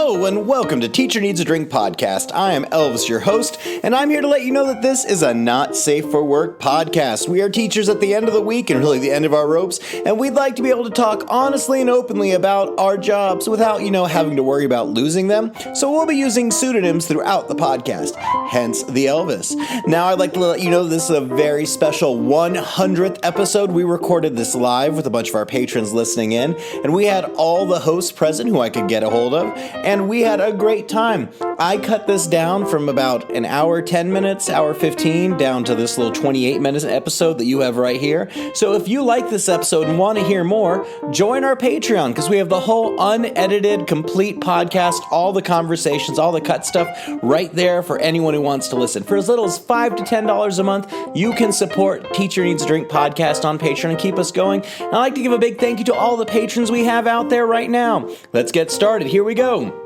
Hello and welcome to Teacher Needs a Drink podcast. I am Elvis, your host, and I'm here to let you know that this is a not safe for work podcast. We are teachers at the end of the week and really the end of our ropes, and we'd like to be able to talk honestly and openly about our jobs without, having to worry about losing them. So we'll be using pseudonyms throughout the podcast, hence the Elvis. Now I'd like to let you know this is a very special 100th episode. We recorded this live with a bunch of our patrons listening in, and we had all the hosts present who I could get a hold of. And we had a great time. I cut this down from about an hour, 10 minutes, hour 15, down to this little 28-minute episode that you have right here. So if you like this episode and want to hear more, join our Patreon, because we have the whole unedited, complete podcast, all the conversations, all the cut stuff right there for anyone who wants to listen. For as little as $5 to $10 a month, you can support Teacher Needs a Drink podcast on Patreon and keep us going. And I'd like to give a big thank you to all the patrons we have out there right now. Let's get started. Here we go.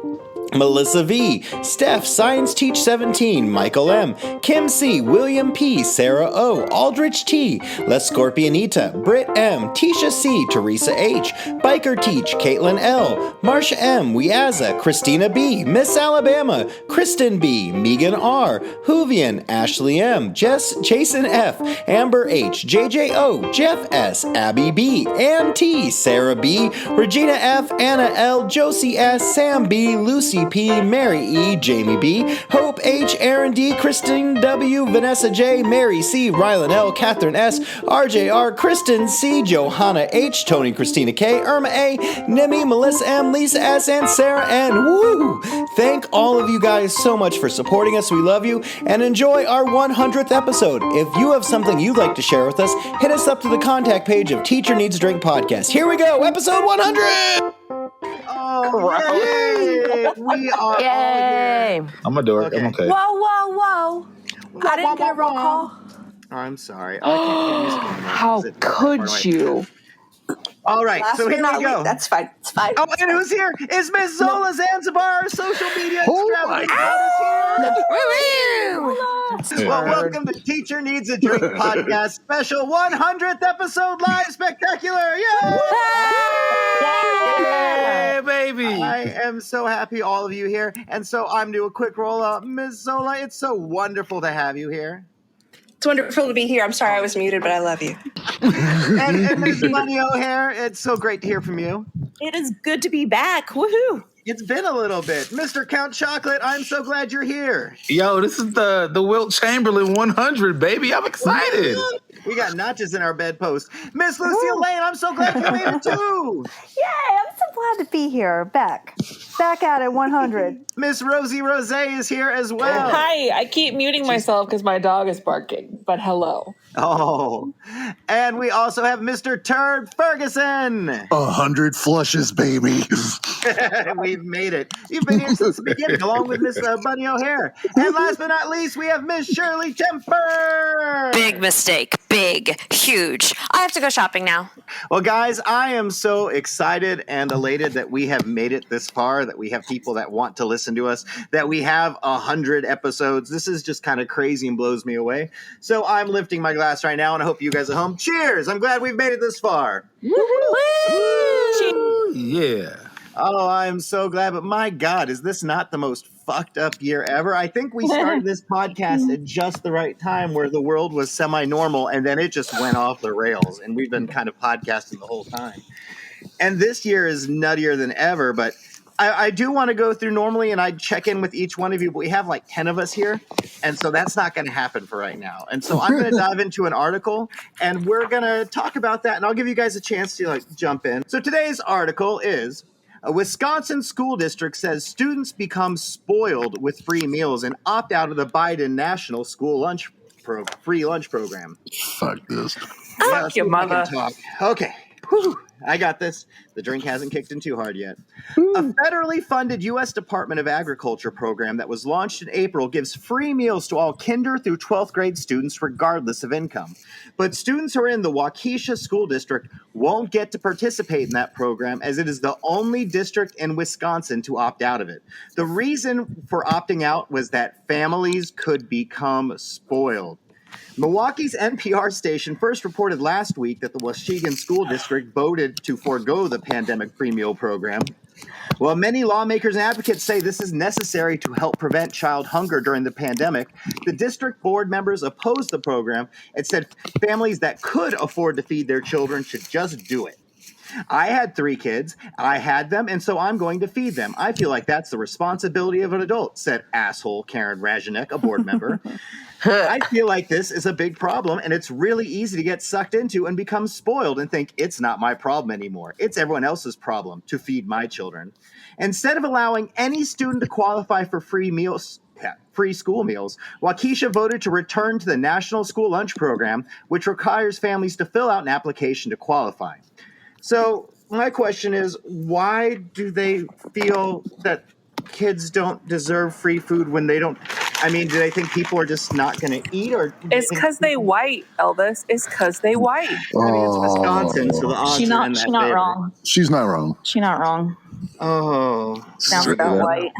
Melissa V, Steph, Science Teach 17, Michael M, Kim C, William P, Sarah O, Aldrich T, Les Scorpionita, Britt M, Tisha C, Teresa H, Biker Teach, Caitlin L, Marsha M, Weaza, Christina B, Miss Alabama, Kristen B, Megan R, Hoovian, Ashley M, Jason F, Amber H, JJ O, Jeff S, Abby B, Ann T, Sarah B, Regina F, Anna L, Josie S, Sam B, Lucy P, Mary E, Jamie B, Hope H, Aaron D, Kristen W, Vanessa J, Mary C, Rylan L, Catherine S, RJ R, Kristen C, Johanna H, Tony Christina K, Irma A, Nimi, Melissa M, Lisa S, and Sarah N. Woo! Thank all of you guys so much for supporting us. We love you and enjoy our 100th episode. If you have something you'd like to share with us, hit us up to the contact page of Teacher Needs a Drink podcast. Here we go, episode 100! Oh, yay! We are Yay! all here. I'm a dork. Okay. I'm okay. Whoa. I didn't get a roll call. I'm sorry. I can't do music anymore. How could you? All right, so here we go. That's fine. It's fine. Oh, and who's here? Is Miss Zola Zanzibar, our social media extravagant here. Well, welcome to Teacher Needs a Drink podcast special 100th episode live spectacular. Yay! Yeah, baby. I am so happy all of you here. And so I'm doing a quick roll up. Ms. Zola, it's so wonderful to have you here. It's wonderful to be here. I'm sorry I was muted, but I love you. and Ms. Bunny O'Hare, it's so great to hear from you. It is good to be back. Woohoo! It's been a little bit. Mr. Count Chocolate, I'm so glad you're here. Yo, this is the Wilt Chamberlain 100, baby. I'm excited. We got notches in our bedpost. Miss Lucille Lane, I'm so glad you made it too. Yay, I'm so glad to be here. Back at it, 100. Miss Rosie Rose is here as well. Hi, I keep muting myself because my dog is barking, but hello. Oh, and we also have Mr. Turd Ferguson. 100 flushes, baby. We've made it. You've been here since the beginning, along with Miss Bunny O'Hare. And last but not least, we have Miss Shirley Temper. Big mistake. Big. Huge. I have to go shopping now. Well, guys, I am so excited and elated that we have made it this far, that we have people that want to listen to us, that we have 100 episodes. This is just kind of crazy and blows me away. So I'm lifting my glass right now, and I hope you guys at home. Cheers! I'm glad we've made it this far. Yeah. Oh, I'm so glad. But my God, is this not the most fucked up year ever? I think we started this podcast at just the right time where the world was semi-normal, and then it just went off the rails, and we've been kind of podcasting the whole time. And this year is nuttier than ever, but I do want to go through normally, and I'd check in with each one of you, but we have like 10 of us here, and so that's not going to happen for right now. And so I'm going to dive into an article, and we're going to talk about that, and I'll give you guys a chance to jump in. So today's article is, a Wisconsin school district says students become spoiled with free meals and opt out of the Biden National School free lunch program. Fuck this. Fuck your mother. Okay. Whew. I got this. The drink hasn't kicked in too hard yet. A federally funded U.S. Department of Agriculture program that was launched in April gives free meals to all kinder through 12th grade students regardless of income. But students who are in the Waukesha School District won't get to participate in that program, as it is the only district in Wisconsin to opt out of it. The reason for opting out was that families could become spoiled. Milwaukee's NPR station first reported last week that the Waukegan School District voted to forego the pandemic pre-meal program. While many lawmakers and advocates say this is necessary to help prevent child hunger during the pandemic, the district board members opposed the program and said families that could afford to feed their children should just do it. I had 3 kids. I had them, and so I'm going to feed them. I feel like that's the responsibility of an adult, said asshole Karen Rajanek, a board member. I feel like this is a big problem, and it's really easy to get sucked into and become spoiled and think it's not my problem anymore. It's everyone else's problem to feed my children. Instead of allowing any student to qualify for free school meals, Waukesha voted to return to the National School Lunch Program, which requires families to fill out an application to qualify. So my question is, why do they feel that kids don't deserve free food when they don't? I mean, do they think people are just not going to eat? Or It's because they white, Elvis. It's because they white. I mean, it's Wisconsin, so the odds are in that favor. Wrong. She's not wrong. She's not wrong. Oh. Sounds about white.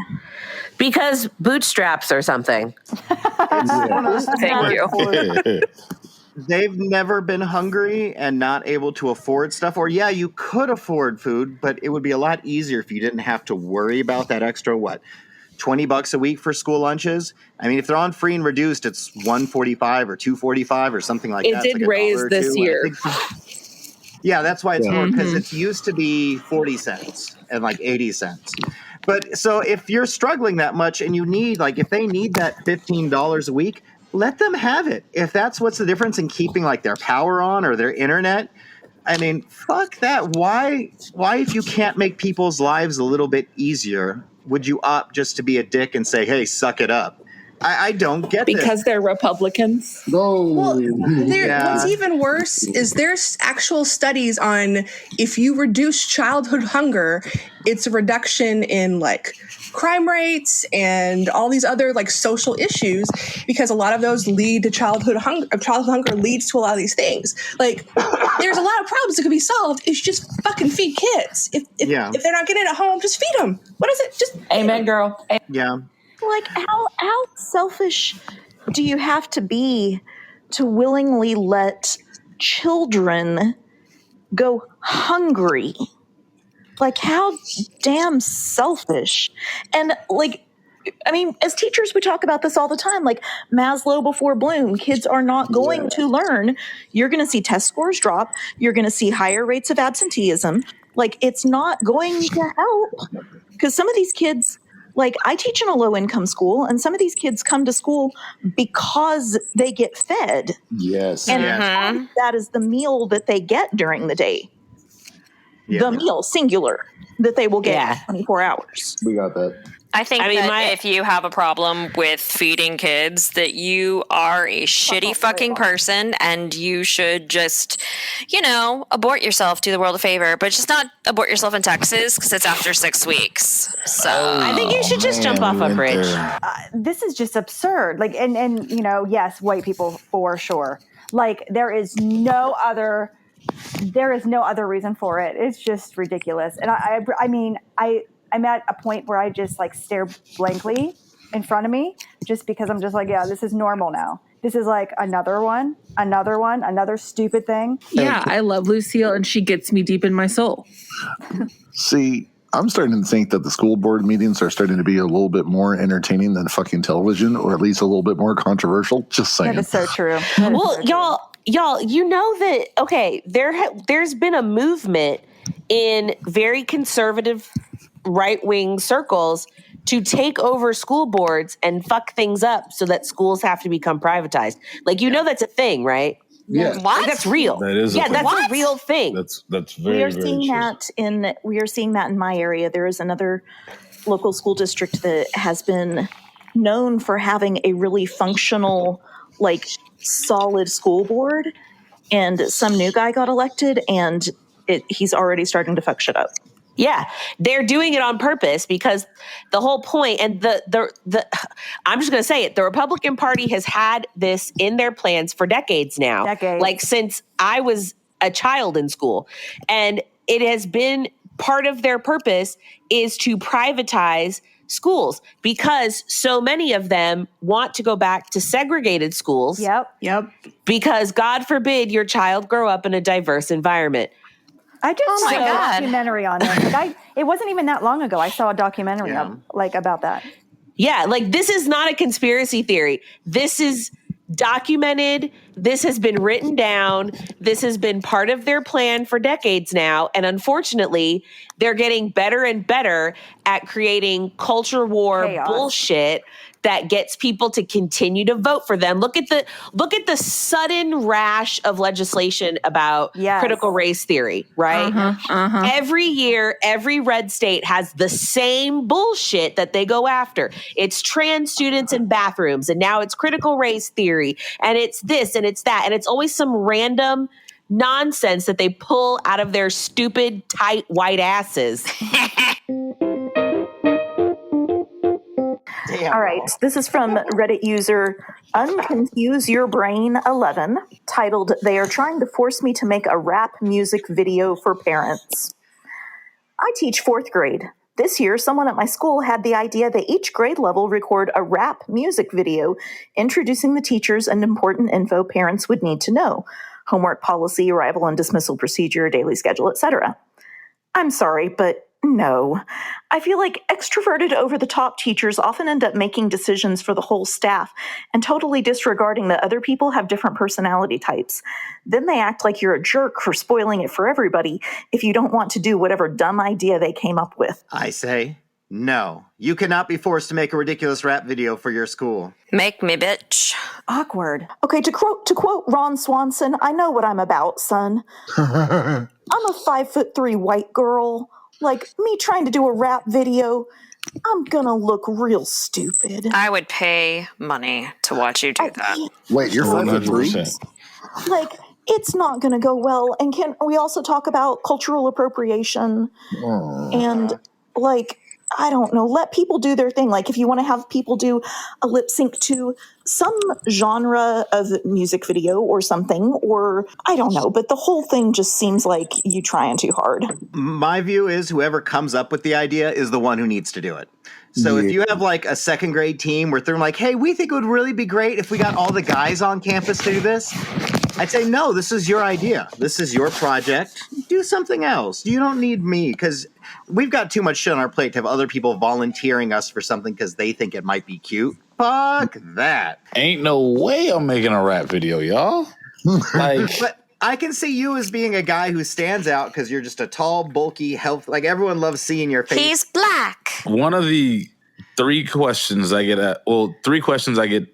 Because bootstraps or something. Thank you. They've never been hungry and not able to afford stuff. Or, yeah, you could afford food, but it would be a lot easier if you didn't have to worry about that extra, $20 a week for school lunches? I mean, if they're on free and reduced, it's $1.45 or $2.45 or something like that. It did raise this year. Yeah, that's why it's more, because it used to be 40 cents and like 80 cents. But so if you're struggling that much and you need, like, if they need that $15 a week, let them have it. If that's what's the difference in keeping like their power on or their internet, I mean, fuck that. Why if you can't make people's lives a little bit easier, would you opt just to be a dick and say, hey, suck it up? I don't get this. Because they're Republicans. No. Well, what's even worse is there's actual studies on if you reduce childhood hunger, it's a reduction in like crime rates and all these other like social issues, because a lot of those lead to childhood hunger. Childhood hunger leads to a lot of these things. Like, there's a lot of problems that could be solved if you just fucking feed kids. If they're not getting it at home, just feed them. What is it? Just amen, girl. Yeah. Like, how selfish do you have to be to willingly let children go hungry? Like, how damn selfish. And, like, I mean, as teachers, we talk about this all the time. Like, Maslow before Bloom, kids are not going to learn. You're going to see test scores drop. You're going to see higher rates of absenteeism. Like, it's not going to help. Because some of these kids, like, I teach in a low-income school, and some of these kids come to school because they get fed. Yes. And that is the meal that they get during the day. Yeah. The meal, singular, that they will get in 24 hours. We got that. I think that if you have a problem with feeding kids, that you are a shitty fucking person and you should just, abort yourself, do the world a favor, but just not abort yourself in Texas because it's after 6 weeks. So I think you should just jump off a bridge. This is just absurd. Like, and yes, white people for sure. Like, there is no other reason for it. It's just ridiculous. And I mean, I'm at a point where I just like stare blankly in front of me just because I'm just like, yeah, this is normal now. This is like another stupid thing. Yeah, I love Lucille, and she gets me deep in my soul. See, I'm starting to think that the school board meetings are starting to be a little bit more entertaining than fucking television, or at least a little bit more controversial. Just saying. That is so true. Well, y'all, you know that, okay, there's been a movement in very conservative right-wing circles to take over school boards and fuck things up so that schools have to become privatized. Like, that's a thing, right? Yeah. What? Like, that's real. That is that's a real thing. That's very, we are very seeing true. we are seeing that in my area. There is another local school district that has been known for having a really functional, like, solid school board, and some new guy got elected, and he's already starting to fuck shit up. Yeah, they're doing it on purpose because the whole point, and the I'm just going to say it, the Republican Party has had this in their plans for decades now. Like, since I was a child in school. And it has been part of their purpose is to privatize schools because so many of them want to go back to segregated schools. Yep. Because God forbid your child grow up in a diverse environment. I just saw my a God. documentary on it. Like it wasn't even that long ago. I saw a documentary about that. Yeah, like this is not a conspiracy theory. This is documented. This has been written down. This has been part of their plan for decades now. And unfortunately, they're getting better and better at creating culture war bullshit that gets people to continue to vote for them. Look at the sudden rash of legislation about critical race theory, right? Every year, every red state has the same bullshit that they go after. It's trans students in bathrooms, and now it's critical race theory, and it's this and it's that, and it's always some random nonsense that they pull out of their stupid, tight, white asses. All right, this is from Reddit user UnconfuseYourBrain11, titled, "They are trying to force me to make a rap music video for parents." I teach 4th grade. This year, someone at my school had the idea that each grade level record a rap music video introducing the teachers and important info parents would need to know: homework policy, arrival and dismissal procedure, daily schedule, etc. I'm sorry, but no. I feel like extroverted, over-the-top teachers often end up making decisions for the whole staff and totally disregarding that other people have different personality types. Then they act like you're a jerk for spoiling it for everybody if you don't want to do whatever dumb idea they came up with. I say, no. You cannot be forced to make a ridiculous rap video for your school. Make me, bitch. Awkward. Okay, to quote Ron Swanson, I know what I'm about, son. I'm a 5'3" white girl. Like, me trying to do a rap video, I'm gonna look real stupid. I would pay money to watch you do that. Wait, you're 5'3"? Like, it's not gonna go well. And can we also talk about cultural appropriation? And, like, I don't know, let people do their thing. Like, if you want to have people do a lip sync to some genre of music video or something, or I don't know, but the whole thing just seems like you trying too hard. My view is whoever comes up with the idea is the one who needs to do it. So if you have like a 2nd grade team where they're like, hey, we think it would really be great if we got all the guys on campus to do this, I'd say, no, this is your idea. This is your project. Do something else. You don't need me, because we've got too much shit on our plate to have other people volunteering us for something because they think it might be cute. Fuck that. Ain't no way I'm making a rap video, y'all. But I can see you as being a guy who stands out because you're just a tall, bulky, healthy. Like, everyone loves seeing your face. He's black. One of the 3 questions I get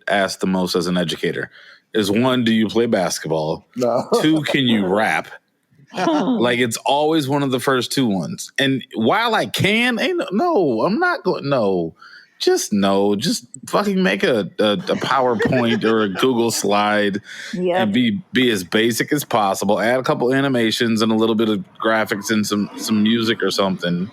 asked the most as an educator is, 1, do you play basketball? No. 2, can you rap? Like, it's always one of the first 2 ones. And while I can, I'm not going. No, just fucking make a PowerPoint or a Google slide and be as basic as possible. Add a couple animations and a little bit of graphics and some music or something.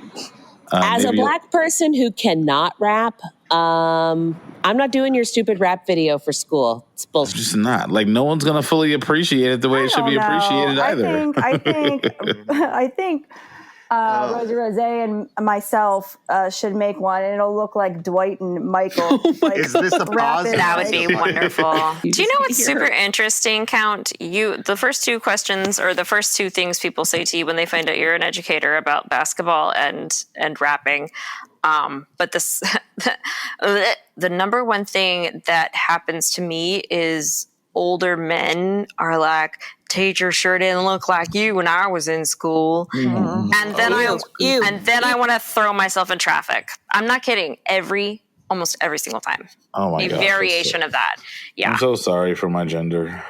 As a black person who cannot rap, I'm not doing your stupid rap video for school. It's bullshit. Just not. Like, no one's gonna fully appreciate it the way it should be appreciated either. I think Rosie Rose and myself should make one, and it'll look like Dwight and Michael. Like, is this a pause? That would be wonderful. Do you know what's super interesting, Count? The first 2 questions, or the first 2 things people say to you when they find out you're an educator about basketball and rapping. But the number one thing that happens to me is older men are like, teacher sure didn't look like you when I was in school. Mm-hmm. And then I want to throw myself in traffic. I'm not kidding. Almost every single time. Oh my God. A variation of that. Yeah. I'm so sorry for my gender.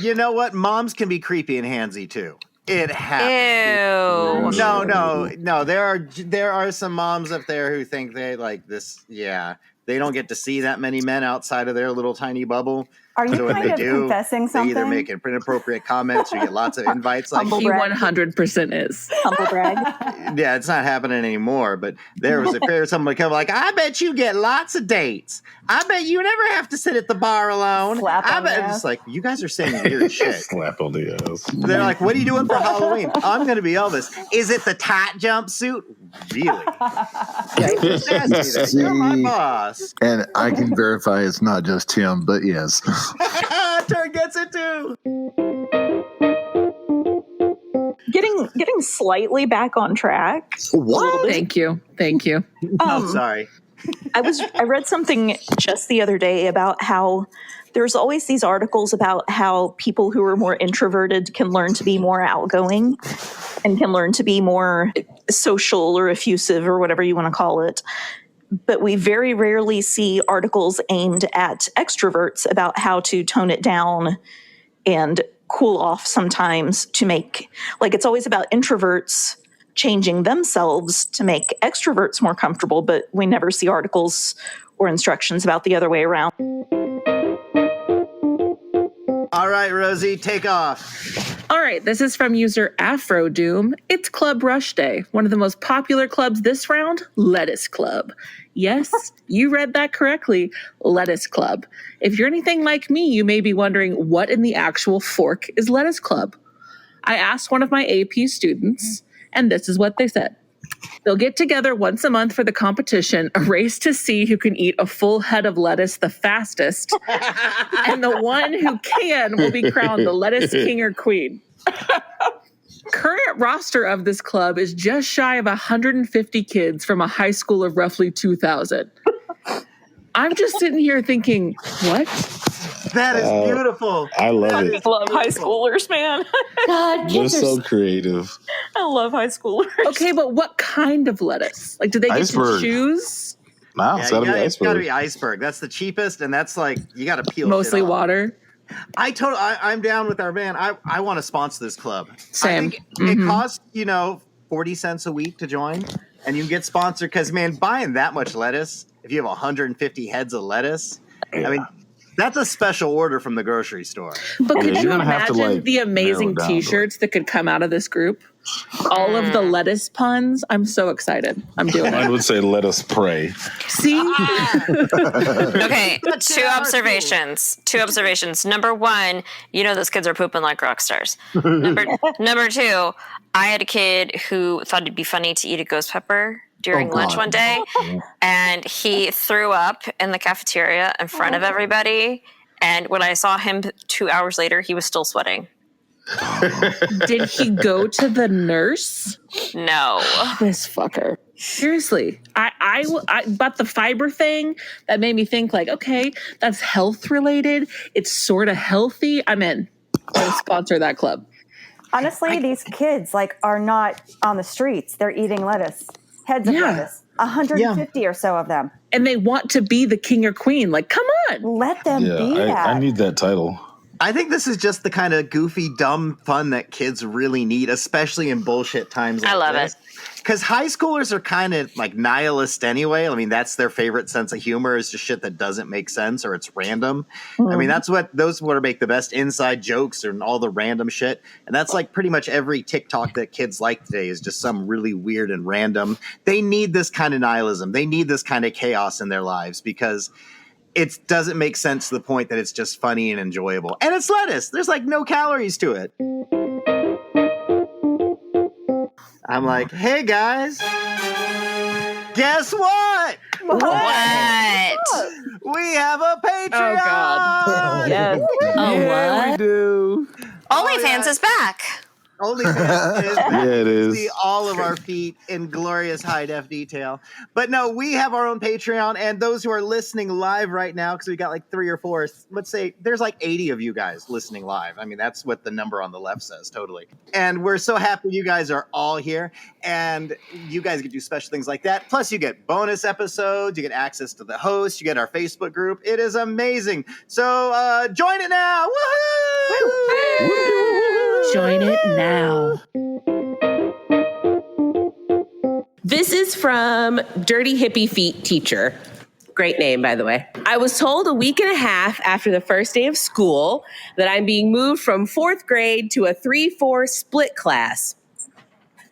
You know what? Moms can be creepy and handsy too. It happens. Ew. No. There are some moms up there who think they like this. Yeah. They don't get to see that many men outside of their little tiny bubble. Are you kind of confessing something? They either make inappropriate comments or you get lots of invites. Like, he 100% is. Humble brag. Yeah, it's not happening anymore. But there was a period someone come like, I bet you get lots of dates. I bet you never have to sit at the bar alone. I bet it's like, you guys are saying weird shit. Slap on the ass. They're like, what are you doing for Halloween? I'm going to be Elvis. Is it the tight jumpsuit? Really? Yeah, you're sassy there. You're my boss. And I can verify it's not just him, but yes. Turd gets it too. Getting slightly back on track. What? Thank you. Sorry. I read something just the other day about how there's always these articles about how people who are more introverted can learn to be more outgoing and can learn to be more social or effusive or whatever you want to call it. But we very rarely see articles aimed at extroverts about how to tone it down and cool off sometimes to make, like, it's always about introverts changing themselves to make extroverts more comfortable, but we never see articles or instructions about the other way around. All right, Rosie, take off. All right, this is from user Afro Doom. It's Club Rush Day. One of the most popular clubs this round, Lettuce Club. Yes, you read that correctly, Lettuce Club. If you're anything like me, you may be wondering what in the actual fork is Lettuce Club. I asked one of my AP students, and this is what they said. They'll get together once a month for the competition, a race to see who can eat a full head of lettuce the fastest, and the one who can will be crowned the lettuce king or queen. Current roster of this club is just shy of 150 kids from a high school of roughly 2,000. I'm just sitting here thinking, what? That is beautiful. I love it. I love high schoolers, man. God, They're kids are so creative. I love high schoolers. Okay, but what kind of lettuce? Like, do they get Iceberg. to choose? No, Yeah, it's gotta be it's got to iceberg. be iceberg. That's the cheapest, and that's like you got to peel. Mostly shit off. water. I'm down with our man. I want to sponsor this club. Same. I think it costs 40 cents a week to join, and you can get sponsored because man, buying that much lettuce, if you have 150 heads of lettuce, I mean. That's a special order from the grocery store. But could you're you gonna have to, imagine like, the amazing narrow it down, T-shirts that could come out of this group? All of the lettuce puns. I'm so excited. I'm doing I it. would say let us pray. See? Okay, two observations. Number one, those kids are pooping like rock stars. Number two, I had a kid who thought it'd be funny to eat a ghost pepper during lunch one day, and he threw up in the cafeteria in front of everybody. And when I saw him 2 hours later, he was still sweating. Did he go to the nurse? No. This fucker. Seriously. I but the fiber thing, that made me think like, okay, that's health related. It's sort of healthy. I'm in. I'll sponsor that club. Honestly, these kids are not on the streets. They're eating lettuce. Heads of lettuce. 150 or so of them. And they want to be the king or queen. Like, come on. Let them be that. I need that title. I think this is just the kind of goofy, dumb fun that kids really need, especially in bullshit times like I love this. it. Because high schoolers are kind of like nihilist anyway. I mean, that's their favorite sense of humor is just shit that doesn't make sense or it's random. I mean, those what make the best inside jokes and all the random shit. And that's like pretty much every TikTok that kids like today is just some really weird and random. They need this kind of nihilism. They need this kind of chaos in their lives because it doesn't make sense to the point that it's just funny and enjoyable. And it's lettuce. There's like no calories to it. I'm like, hey guys, guess what? What? We have a Patreon. Oh, God. Yes. what? We do. OnlyFans is back. OnlyFans is back. Yeah, it is. See all of our feet in glorious high def detail. But no, we have our own Patreon, and those who are listening live right now, because we got like 3 or 4, let's say there's like 80 of you guys listening live. I mean, that's what the number on the left says, totally. And we're so happy you guys are all here, and you guys get to do special things like that. Plus, you get bonus episodes, you get access to the host, you get our Facebook group. It is amazing. So join it now. Woohoo! Join it now. This is from Dirty Hippy Feet Teacher. Great name, by the way. I was told a week and a half after the first day of school that I'm being moved from 4th grade to a 3-4 split class.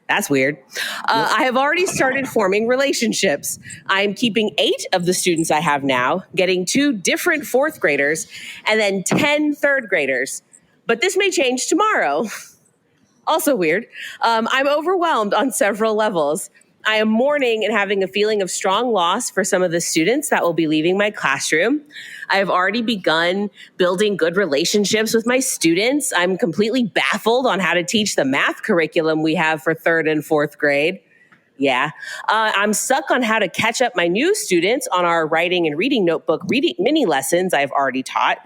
That's weird. I have already started forming relationships. I'm keeping 8 of the students I have now, getting 2 different 4th graders, and then 10 3rd graders. But this may change tomorrow. Also weird. I'm overwhelmed on several levels. I am mourning and having a feeling of strong loss for some of the students that will be leaving my classroom. I have already begun building good relationships with my students. I'm completely baffled on how to teach the math curriculum we have for 3rd and 4th grade. Yeah. I'm stuck on how to catch up my new students on our writing and reading notebook reading mini lessons I've already taught.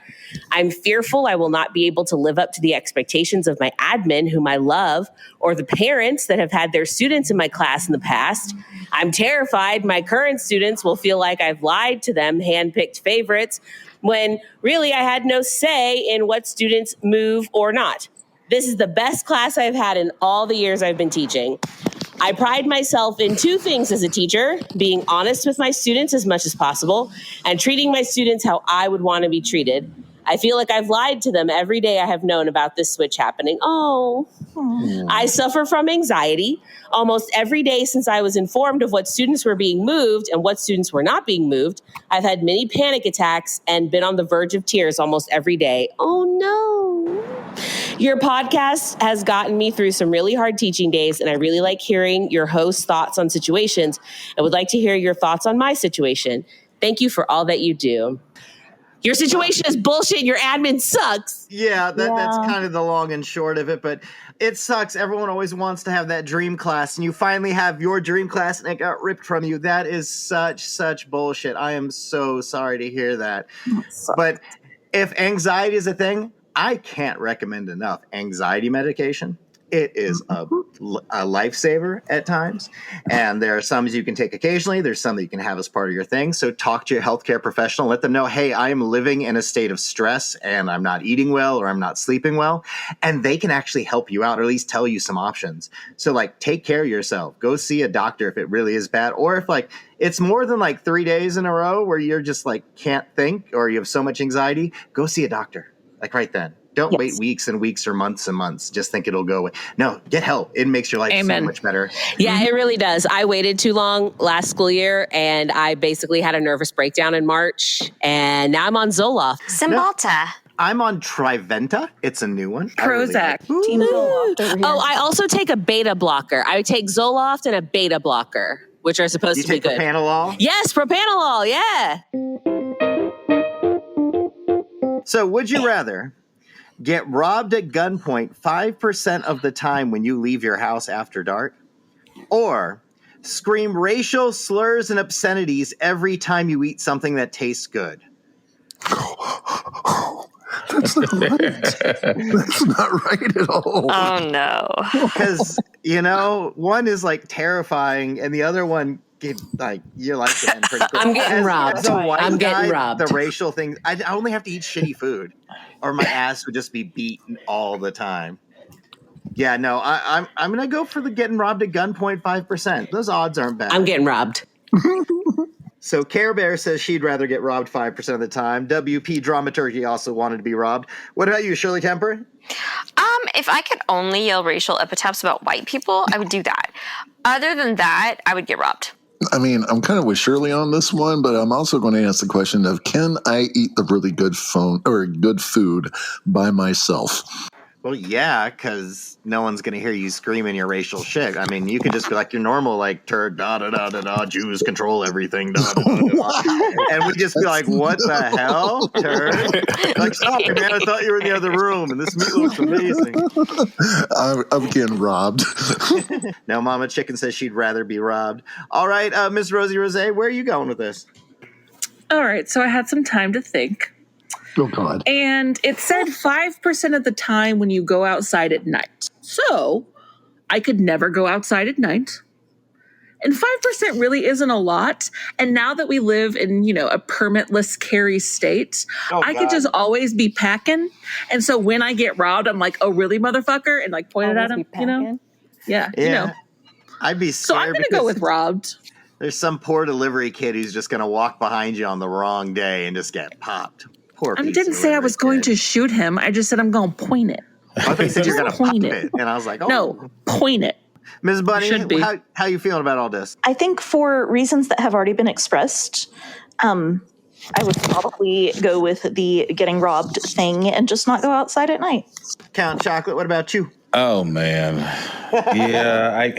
I'm fearful I will not be able to live up to the expectations of my admin, whom I love, or the parents that have had their students in my class in the past. I'm terrified my current students will feel like I've lied to them, handpicked favorites, when really I had no say in what students move or not. This is the best class I've had in all the years I've been teaching. I pride myself in 2 things as a teacher: being honest with my students as much as possible and treating my students how I would want to be treated. I feel like I've lied to them every day I have known about this switch happening. I suffer from anxiety almost every day since I was informed of what students were being moved and what students were not being moved. I've had many panic attacks and been on the verge of tears almost every day. Oh no. Your podcast has gotten me through some really hard teaching days, and I really like hearing your host's thoughts on situations. I would like to hear your thoughts on my situation. Thank you for all that you do. Your situation is bullshit. Your admin sucks. Yeah, that's kind of the long and short of it, but it sucks. Everyone always wants to have that dream class, and you finally have your dream class, and it got ripped from you. That is such bullshit. I am so sorry to hear that. But if anxiety is a thing, I can't recommend enough anxiety medication. It is a lifesaver at times. And there are some you can take occasionally. There's some that you can have as part of your thing. So talk to your healthcare professional. Let them know, hey, I am living in a state of stress and I'm not eating well or I'm not sleeping well. And they can actually help you out or at least tell you some options. So like take care of yourself. Go see a doctor if it really is bad. Or if like it's more than like 3 days in a row where you're just like can't think or you have so much anxiety, go see a doctor. Like right then. Don't wait weeks and weeks or months and months. Just think it'll go away. No, get help. It makes your life so much better. Yeah, it really does. I waited too long last school year, and I basically had a nervous breakdown in March, and now I'm on Zoloft. Cymbalta. I'm on Triventa. It's a new one. Prozac. I also take a beta blocker. I take Zoloft and a beta blocker, which are supposed to be good. Propanolol? Yes, propanolol. Yeah. So would you rather get robbed at gunpoint 5% of the time when you leave your house after dark, or scream racial slurs and obscenities every time you eat something that tastes good? That's not right. That's not right at all. Oh, no. Because, one is like terrifying and the other one, you're like getting pretty cool. I'm getting robbed. As a white I'm guy, getting robbed. The racial thing, I only have to eat shitty food or my ass would just be beaten all the time. Yeah, no, I'm going to go for the getting robbed at gunpoint 5%. Those odds aren't bad. I'm getting robbed. So Care Bear says she'd rather get robbed 5% of the time. WP Dramaturgy also wanted to be robbed. What about you, Shirley Temper? If I could only yell racial epithets about white people, I would do that. Other than that, I would get robbed. I mean, I'm kind of with Shirley on this one, but I'm also going to ask the question of, can I eat the really good good food by myself? Well, yeah, because no one's going to hear you screaming your racial shit. I mean, you could just be like your normal, like, turd, da-da-da-da-da, Jews control everything, da-da-da-da-da. And we'd just be like, what the hell, turd? Like, stop it, man. I thought you were in the other room, and this meat looks amazing. I'm getting robbed. No, Mama Chicken says she'd rather be robbed. All right, Miss Rosie Rose, where are you going with this? All right, so I had some time to think. Oh, God. And it said 5% of the time when you go outside at night. So I could never go outside at night. And 5% really isn't a lot. And now that we live in, a permitless carry state, I could just always be packing. And so when I get robbed, I'm like, oh, really, motherfucker? And like point it at him, Yeah. I'd be scared. So I'm going to go with robbed. There's some poor delivery kid who's just going to walk behind you on the wrong day and just get popped. I didn't say I was going to shoot him. I just said I'm going to point it. I thought you said you're going to pop it. And I was like, oh. No, point it. Ms. Bunny, how you feeling about all this? I think for reasons that have already been expressed, I would probably go with the getting robbed thing and just not go outside at night. Count Chocolate, what about you? Oh, man. Yeah,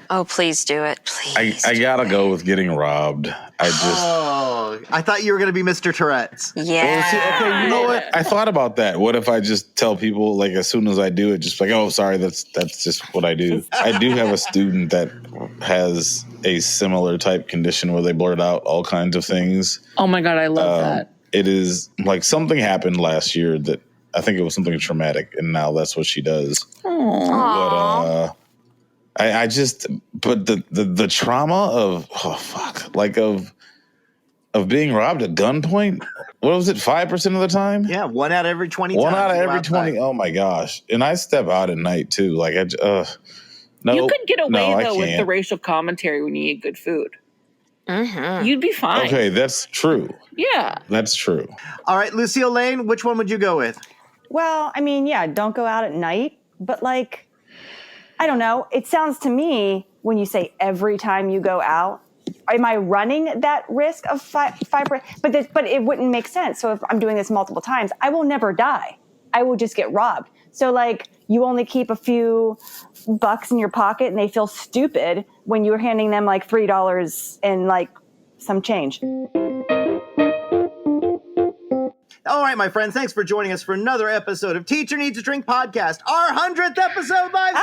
Oh, please do it. Please. I gotta go with getting robbed. I thought you were going to be Mr. Tourette's. Yeah. Well, see, okay, you know what? I thought about that. What if I just tell people, like, as soon as I do it, just like, oh, sorry, that's just what I do. I do have a student that has a similar type condition where they blurt out all kinds of things. Oh my God, I love that. It is like something happened last year that I think it was something traumatic, and now that's what she does. Aww. But the trauma of of being robbed at gunpoint. What was it? 5% of the time? Yeah, 1 out of every 20 1 times. out of every 20. Oh my gosh! And I step out at night too. Like no, you could get away I though with can't. the racial commentary when you eat good food. Mm-hmm. You'd be fine. Okay, that's true. Yeah. That's true. All right, Lucille Lane, which one would you go with? Well, I mean, yeah, don't go out at night, but like, I don't know. It sounds to me when you say every time you go out, am I running that risk of 5%? But it wouldn't make sense. So if I'm doing this multiple times, I will never die. I will just get robbed. So like, you only keep a few bucks in your pocket and they feel stupid when you're handing them like $3 and like some change. All right, my friends, thanks for joining us for another episode of Teacher Needs a Drink podcast, our 100th episode live.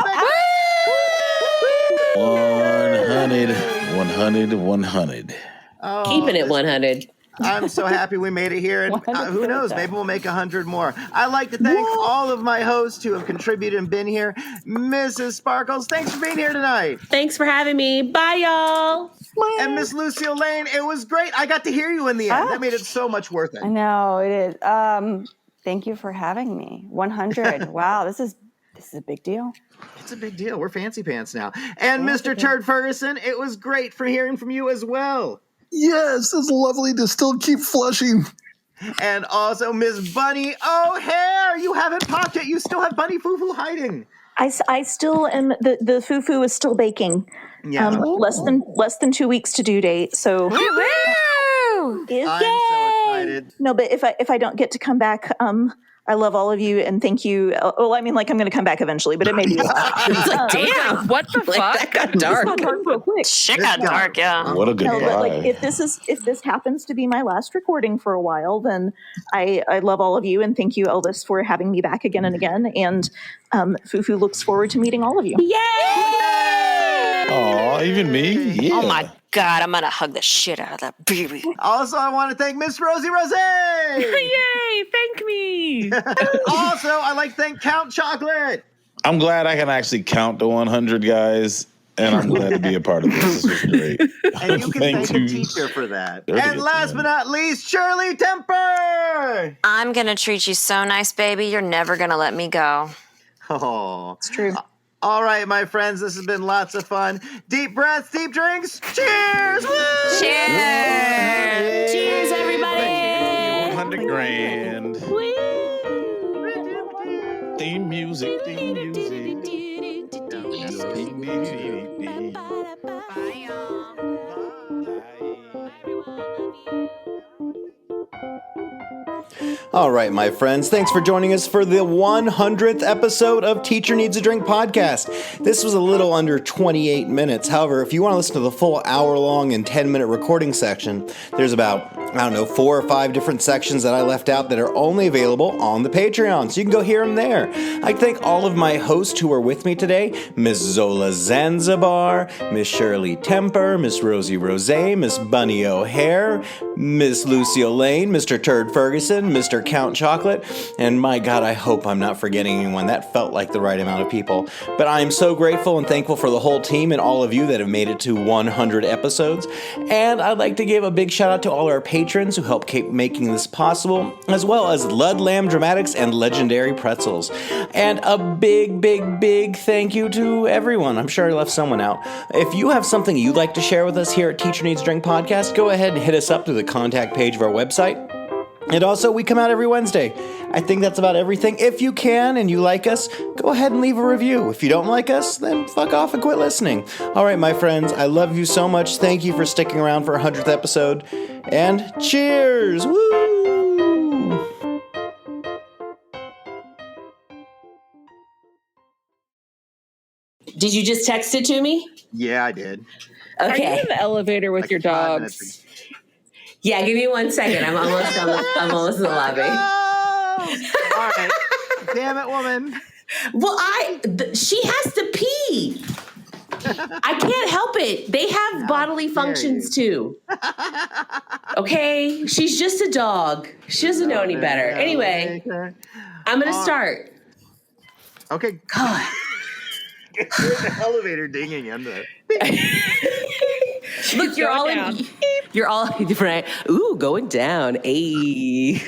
100. Oh, Keeping it 100. I'm so happy we made it here, and who knows, maybe we'll make 100 more. I'd like to thank all of my hosts who have contributed and been here. Mrs. Sparkles, thanks for being here tonight. Thanks for having me. Bye, y'all. And Miss Lucille Lane, it was great. I got to hear you in the end. That made it so much worth it. I know it is. Thank you for having me. 100. Wow, this is a big deal. It's a big deal. We're fancy pants now. And Mr. Turd Ferguson, it was great for hearing from you as well. Yes, it's lovely to still keep flushing. And also Miss Bunny O'Hare. You haven't popped yet. You still have Bunny Foo-Foo hiding. I still am. The foo-foo is still baking. Yeah. Less than 2 weeks to due date. So Woo! I'm so excited. no, but if I don't get to come back, I love all of you and thank you. Well, I mean, like I'm going to come back eventually, but it may be. It's like, damn. What the Like, fuck? that got dark. Real quick. Shit got dark, yeah. What a No, but like goodbye. if this happens to be my last recording for a while, then I love all of you and thank you, Elvis, for having me back again and again. And Fufu looks forward to meeting all of you. Yay! Aw, even me? Yeah. Oh my God, I'm gonna hug the shit out of that baby. Also, I want to thank Miss Rosie. Yay! Thank me. Also, I'd like to thank Count Chocolate. I'm glad I can actually count to 100, guys, and I'm glad to be a part of this. This is great. And you can thank a teacher for that. Dirty And last man. but not least, Shirley Temper. I'm gonna treat you so nice, baby. You're never gonna let me go. Oh, It's true. all right, my friends, this has been lots of fun. Deep breaths, deep drinks. Cheers! Woo! Cheers! Cheers, everybody. 100 grand. Theme music. All right, my friends, thanks for joining us for the 100th episode of Teacher Needs a Drink podcast. This was a little under 28 minutes. However, if you want to listen to the full hour-long and 10-minute recording section, there's about, 4 or 5 different sections that I left out that are only available on the Patreon, so you can go hear them there. I'd thank all of my hosts who are with me today, Miss Zola Zanzibar, Miss Shirley Temper, Miss Rosie Rose, Miss Bunny O'Hare, Miss Lucille Lane, Mr. Turd Ferguson, Mr. Count Chocolate, and my God, I hope I'm not forgetting anyone. That felt like the right amount of people. But I am so grateful and thankful for the whole team and all of you that have made it to 100 episodes. And I'd like to give a big shout out to all our patrons who help keep making this possible, as well as Lud Lamb Dramatics and Legendary Pretzels. And a big, big, big thank you to everyone. I'm sure I left someone out. If you have something you'd like to share with us here at Teacher Needs Drink Podcast, go ahead and hit us up through the contact page of our website. And also, we come out every Wednesday. I think that's about everything. If you can and you like us, go ahead and leave a review. If you don't like us, then fuck off and quit listening. All right, my friends, I love you so much. Thank you for sticking around for our 100th episode. And cheers! Woo! Did you just text it to me? Yeah, I did. Are you Okay. in the elevator with Like your 5 minutes dogs? Yeah, give me 1 second. I'm almost I'm almost in the lobby. Oh! All right. Damn it, woman. Well, she has to pee. I can't help it. They have bodily functions too. Okay? She's just a dog. She doesn't know any better. Anyway, I'm going to start. Okay. God. Here's the elevator dinging in there. Look, you're all down. You're all right. Ooh, going down. Ayy.